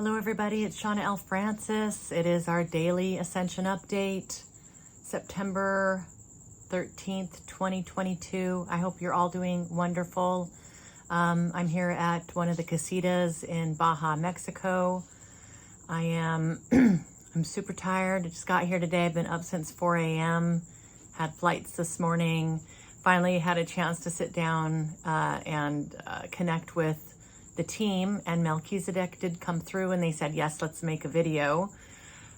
Hello everybody, it's Shawna L. Francis. It is our daily Ascension update, September 13th, 2022. I hope you're all doing wonderful. I'm here at one of the casitas in Baja, Mexico. I'm super tired. I just got here today. I've been up since 4 a.m., had flights this morning. Finally had a chance to sit down and connect with the team, and Melchizedek did come through and they said, yes, let's make a video.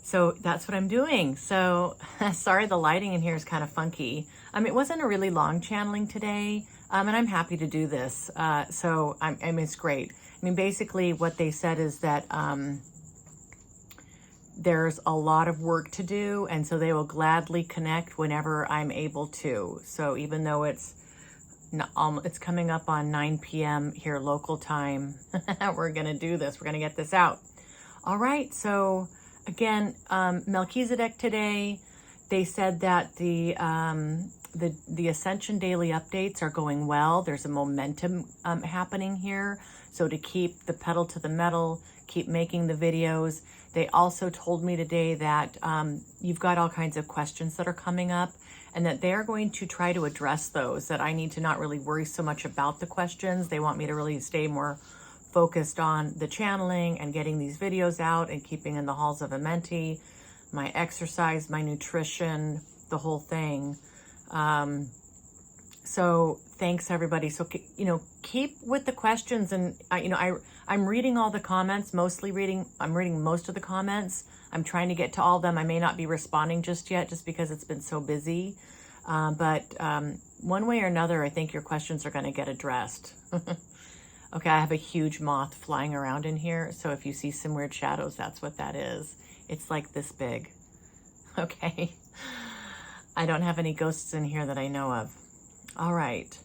So that's what I'm doing. So sorry, the lighting in here is kind of funky. It wasn't a really long channeling today, and I'm happy to do this. So it's great. Basically what they said is that there's a lot of work to do, and so they will gladly connect whenever I'm able to. So even though it's coming up on 9 p.m. here local time, we're going to do this. We're going to get this out. All right. So again, Melchizedek today, they said that the Ascension daily updates are going well. There's a momentum happening here. So to keep the pedal to the metal, keep making the videos. They also told me today that you've got all kinds of questions that are coming up, and that they're going to try to address those, that I need to not really worry so much about the questions. They want me to really stay more focused on the channeling and getting these videos out and keeping in the halls of Amenti, my exercise, my nutrition, the whole thing. So thanks everybody. So, keep with the questions, and I'm reading all the comments, I'm reading most of the comments. I'm trying to get to all of them. I may not be responding just yet, just because it's been so busy. But one way or another, I think your questions are going to get addressed. Okay, I have a huge moth flying around in here. So if you see some weird shadows, that's what that is. It's like this big. Okay. I don't have any ghosts in here that I know of. All right.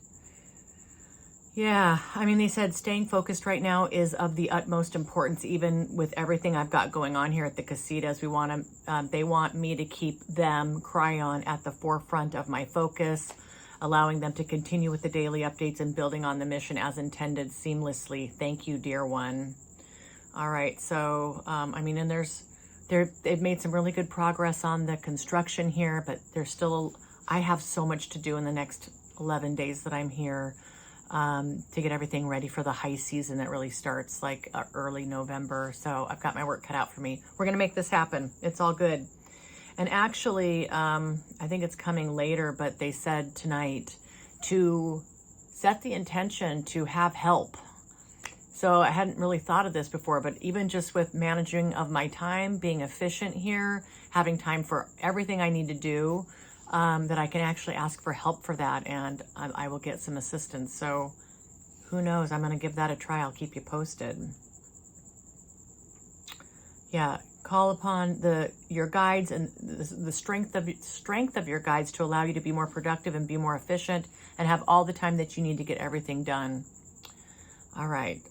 Yeah, they said staying focused right now is of the utmost importance, even with everything I've got going on here at the casitas. They want me to keep them, Cryon, at the forefront of my focus, allowing them to continue with the daily updates and building on the mission as intended seamlessly. Thank you, dear one. All right, so, and they've made some really good progress on the construction here, but I have so much to do in the next 11 days that I'm here. To get everything ready for the high season that really starts like early November. So I've got my work cut out for me. We're going to make this happen. It's all good. And actually, I think it's coming later, but they said tonight to set the intention to have help. So I hadn't really thought of this before, but even just with managing of my time, being efficient here, having time for everything I need to do, that I can actually ask for help for that, and I will get some assistance. So who knows? I'm going to give that a try. I'll keep you posted. Yeah, call upon your guides and the strength of your guides to allow you to be more productive and be more efficient and have all the time that you need to get everything done. All right.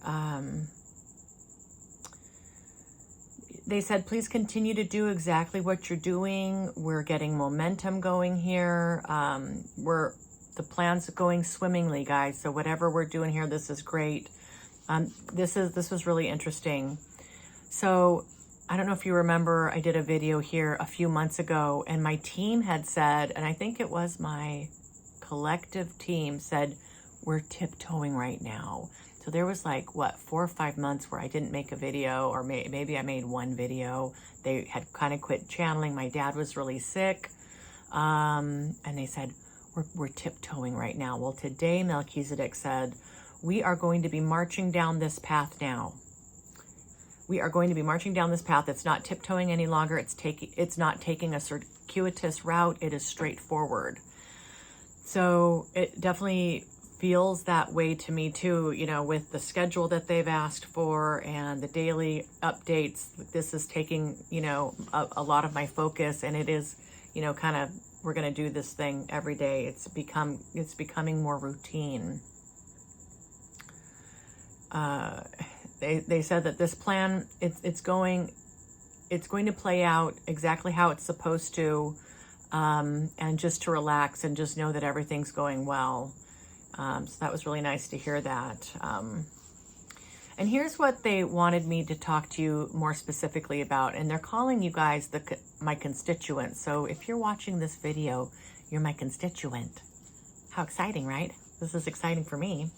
They said, please continue to do exactly what you're doing. We're getting momentum going here. The plan's going swimmingly, guys. So whatever we're doing here, this is great. This was really interesting. So I don't know if you remember, I did a video here a few months ago, and my team had said, and I think it was my collective team said, we're tiptoeing right now. So there was 4 or 5 months where I didn't make a video, or maybe I made one video. They had kind of quit channeling. My dad was really sick. And they said, we're tiptoeing right now. Well, today Melchizedek said, we are going to be marching down this path now. We are going to be marching down this path. It's not tiptoeing any longer. It's not taking a circuitous route. It is straightforward. So it definitely feels that way to me too, with the schedule that they've asked for and the daily updates. This is taking, a lot of my focus, and it is, we're going to do this thing every day. It's becoming more routine. They said that this plan, it's going to play out exactly how it's supposed to, and just to relax and just know that everything's going well. So that was really nice to hear that. And here's what they wanted me to talk to you more specifically about. And they're calling you guys my constituents. So if you're watching this video, you're my constituent. How exciting, right? This is exciting for me.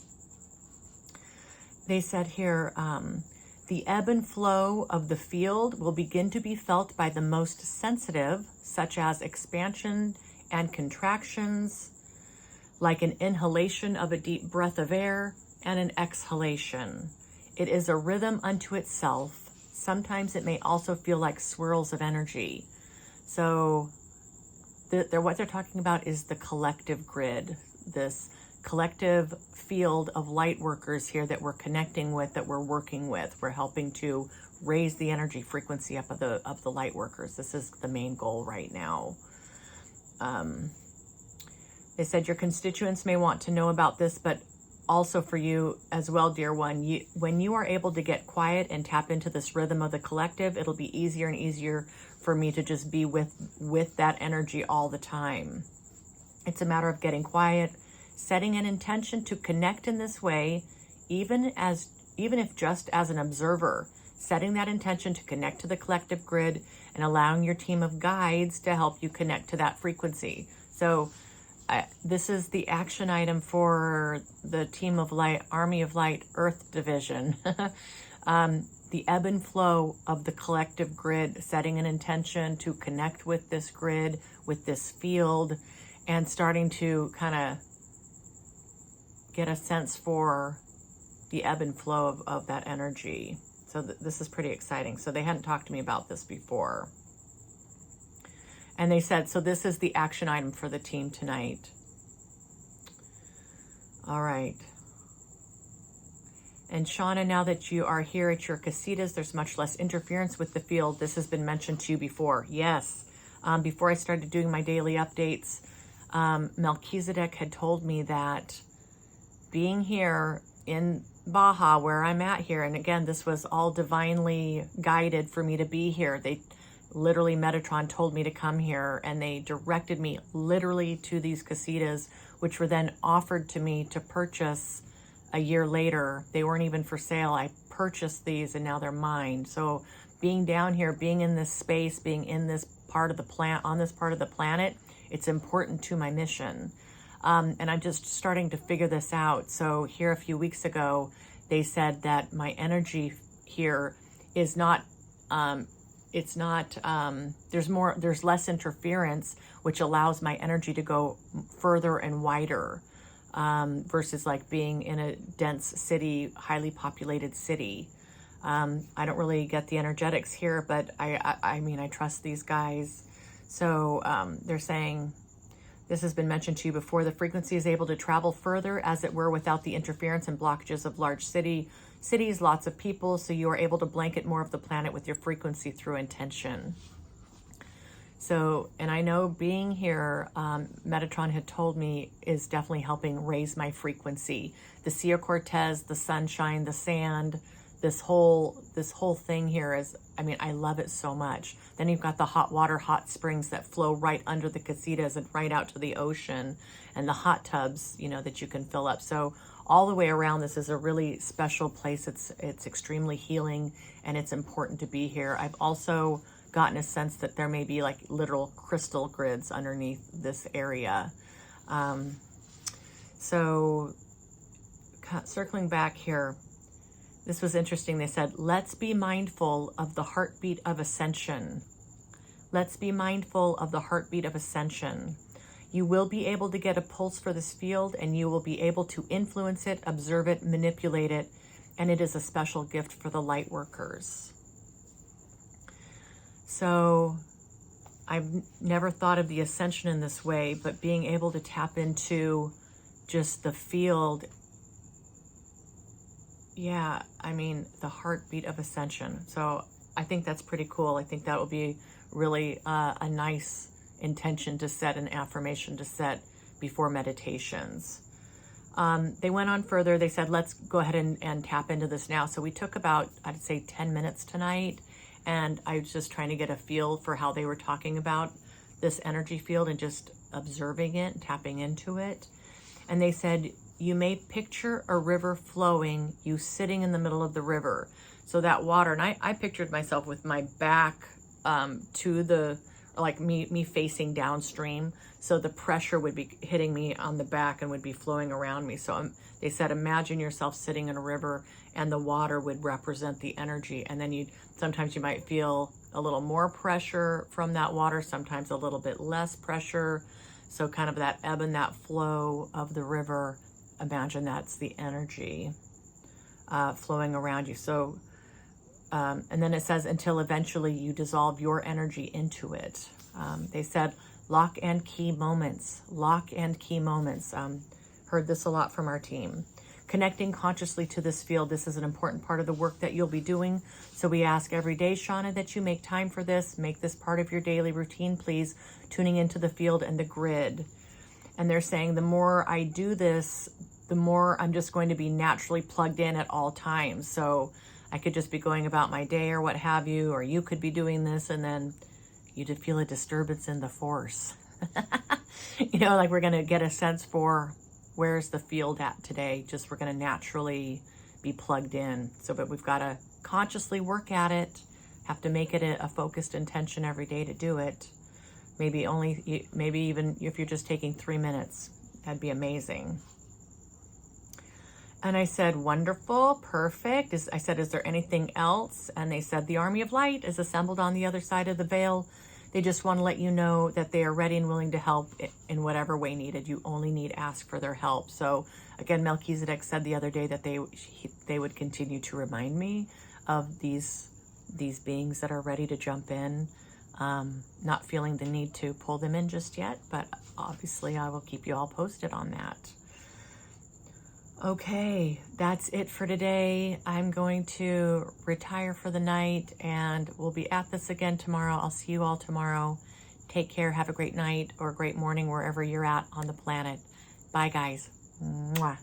They said here, the ebb and flow of the field will begin to be felt by the most sensitive, such as expansion and contractions, like an inhalation of a deep breath of air and an exhalation. It is a rhythm unto itself. Sometimes it may also feel like swirls of energy. So what they're talking about is the collective grid, this collective field of light workers here that we're connecting with, that we're working with. We're helping to raise the energy frequency up of the light workers. This is the main goal right now. They said your constituents may want to know about this, but also for you as well, dear one, when you are able to get quiet and tap into this rhythm of the collective, it'll be easier and easier for me to just be with that energy all the time. It's a matter of getting quiet, setting an intention to connect in this way, even if just as an observer, setting that intention to connect to the collective grid and allowing your team of guides to help you connect to that frequency. So this is the action item for the Team of Light, Army of Light, Earth Division. The ebb and flow of the collective grid, setting an intention to connect with this grid, with this field, and starting to kind of get a sense for the ebb and flow of that energy. So this is pretty exciting. So they hadn't talked to me about this before. And they said, so this is the action item for the team tonight. All right. And Shawna, now that you are here at your casitas, there's much less interference with the field. This has been mentioned to you before. Yes. Before I started doing my daily updates, Melchizedek had told me that being here in Baja, where I'm at here, and again, this was all divinely guided for me to be here. They literally, Metatron told me to come here, and they directed me literally to these casitas, which were then offered to me to purchase a year later. They weren't even for sale. I purchased these and now they're mine. So being down here, being in this space, being in this part of the on this part of the planet, it's important to my mission. And I'm just starting to figure this out. So here a few weeks ago, they said that my energy here is not, there's less interference, which allows my energy to go further and wider, versus like being in a dense city, highly populated city. I don't really get the energetics here, but I mean, I trust these guys. So they're saying, this has been mentioned to you before, the frequency is able to travel further, as it were, without the interference and blockages of large cities, lots of people, so you are able to blanket more of the planet with your frequency through intention. So, and I know being here, Metatron had told me, is definitely helping raise my frequency. The Sierra Cortez, the sunshine, the sand, this whole thing here is, I mean, I love it so much. Then you've got the hot water, hot springs that flow right under the casitas and right out to the ocean, and the hot tubs, you know, that you can fill up. So all the way around, this is a really special place. It's extremely healing, and it's important to be here. I've also gotten a sense that there may be like literal crystal grids underneath this area. So circling back here, this was interesting. They said, let's be mindful of the heartbeat of ascension. Let's be mindful of the heartbeat of ascension. You will be able to get a pulse for this field, and you will be able to influence it, observe it, manipulate it, and it is a special gift for the light workers. So I've never thought of the ascension in this way, but being able to tap into just the field, yeah, I mean, the heartbeat of ascension. So I think that's pretty cool. I think that will be really a nice intention to set, an affirmation to set before meditations. They went on further. They said, let's go ahead and tap into this now. So we took about, I'd say 10 minutes tonight. And I was just trying to get a feel for how they were talking about this energy field and just observing it, tapping into it. And they said, you may picture a river flowing, you sitting in the middle of the river. So that water, and I pictured myself with my back to the, like me facing downstream. So the pressure would be hitting me on the back and would be flowing around me. So they said, imagine yourself sitting in a river and the water would represent the energy. And then sometimes you might feel a little more pressure from that water, sometimes a little bit less pressure. So kind of that ebb and that flow of the river, imagine that's the energy flowing around you. So, and then it says, until eventually you dissolve your energy into it. They said, lock and key moments, lock and key moments. Heard this a lot from our team. Connecting consciously to this field, this is an important part of the work that you'll be doing. So we ask every day, Shawna, that you make time for this, make this part of your daily routine, please, tuning into the field and the grid. And they're saying the more I do this, the more I'm just going to be naturally plugged in at all times. So I could just be going about my day or what have you, or you could be doing this and then you'd feel a disturbance in the force. You know, like we're going to get a sense for where's the field at today. Just we're going to naturally be plugged in. So, but we've got to consciously work at it, have to make it a focused intention every day to do it. Maybe even if you're just taking 3 minutes, that'd be amazing. And I said, wonderful, perfect. I said, is there anything else? And they said, the Army of Light is assembled on the other side of the veil. They just want to let you know that they are ready and willing to help in whatever way needed. You only need to ask for their help. So again, Melchizedek said the other day that they would continue to remind me of these beings that are ready to jump in. Not feeling the need to pull them in just yet, but obviously I will keep you all posted on that. Okay, that's it for today. I'm going to retire for the night and we'll be at this again tomorrow. I'll see you all tomorrow. Take care. Have a great night or a great morning wherever you're at on the planet. Bye, guys. Mwah.